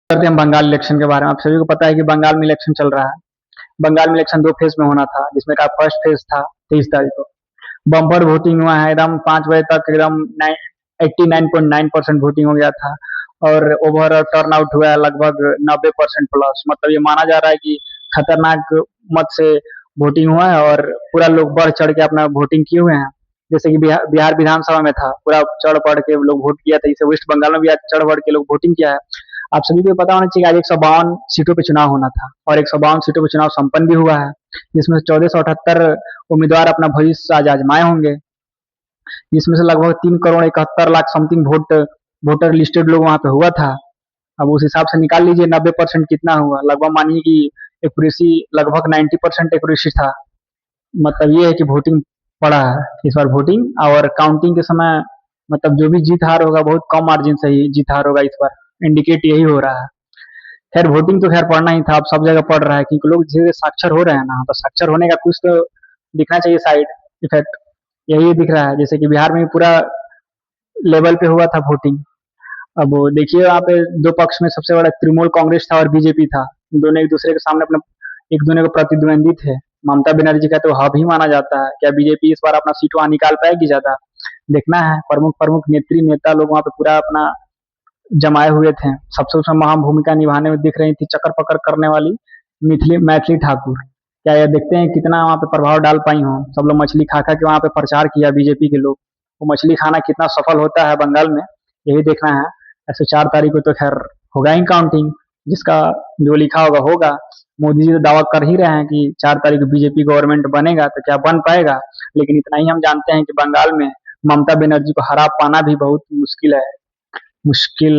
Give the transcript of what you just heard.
करते हैं हम बंगाल इलेक्शन के बारे में। आप सभी को पता है कि बंगाल में इलेक्शन चल रहा है। बंगाल में इलेक्शन 2 फेज़ में होना था, जिसमें का फर्स्ट फेज़ था 23 तारीख को। बम्पर वोटिंग हुआ है, एकदम 5 बजे तक एकदम 89.9% वोटिंग हो गया था और ओवरऑल टर्नआउट हुआ है लगभग 90% प्लस। मतलब ये माना जा रहा है कि खतरनाक मत से वोटिंग हुआ है और पूरा लोग बढ़ चढ़ के अपना वोटिंग किए हुए हैं। जैसे कि बिहार विधानसभा में था, पूरा चढ़ बढ़ के लोग वोट किया था। इसे वेस्ट बंगाल में भी आज चढ़ बढ़ के लोग वोटिंग किया है। आप सभी को पता होना चाहिए आज 152 सीटों पे चुनाव होना था और 152 सीटों पे चुनाव संपन्न भी हुआ है, जिसमें 1478 उम्मीदवार अपना भविष्य आज आजमाए होंगे, जिसमें से लगभग 3 crore 71 lakh something voter listed लोग वहां पे हुआ था। अब उस हिसाब से निकाल लीजिए 90% कितना हुआ, लगभग मानिए कि एक्यूरेसी लगभग 90% एक्यूरेसी था। मतलब ये है कि वोटिंग पड़ा है इस बार वोटिंग, और काउंटिंग के समय मतलब जो भी जीत हार होगा बहुत कम मार्जिन से ही जीत हार होगा इस बार, इंडिकेट यही हो रहा है। खैर वोटिंग तो खैर पढ़ना ही था, अब सब जगह पढ़ रहा है क्योंकि लोग धीरे धीरे साक्षर हो रहे हैं ना, तो साक्षर होने का कुछ तो दिखना चाहिए साइड इफेक्ट। यही दिख रहा है, जैसे कि बिहार में पूरा लेवल पे हुआ था वोटिंग। अब देखिए वहाँ पे दो पक्ष में सबसे बड़ा तृणमूल कांग्रेस था और बीजेपी था। दोनों एक दूसरे के सामने अपने एक दूसरे को प्रतिद्वंदी थे। ममता बनर्जी का तो हाव ही माना जाता है, क्या बीजेपी इस बार अपना सीट वहां निकाल पाएगी ज्यादा, देखना है। प्रमुख प्रमुख नेता लोग वहां पे पूरा अपना जमाए हुए थे। सबसे उसमें महान भूमिका निभाने में दिख रही थी चक्कर पकड़ करने वाली मिथिली मैथिली ठाकुर। क्या ये देखते हैं कितना वहां पे प्रभाव डाल पाई हो। सब लोग मछली खा खा के वहां पे प्रचार किया बीजेपी के लोग, वो मछली खाना कितना सफल होता है बंगाल में, यही देखना है। ऐसे 4 तारीख को तो खैर होगा ही काउंटिंग, जिसका जो लिखा होगा होगा। मोदी जी तो दावा कर ही रहे हैं कि 4 तारीख को बीजेपी गवर्नमेंट बनेगा, तो क्या बन पाएगा, लेकिन इतना ही हम जानते हैं कि बंगाल में ममता बनर्जी को हरा पाना भी बहुत मुश्किल है। मुश्किल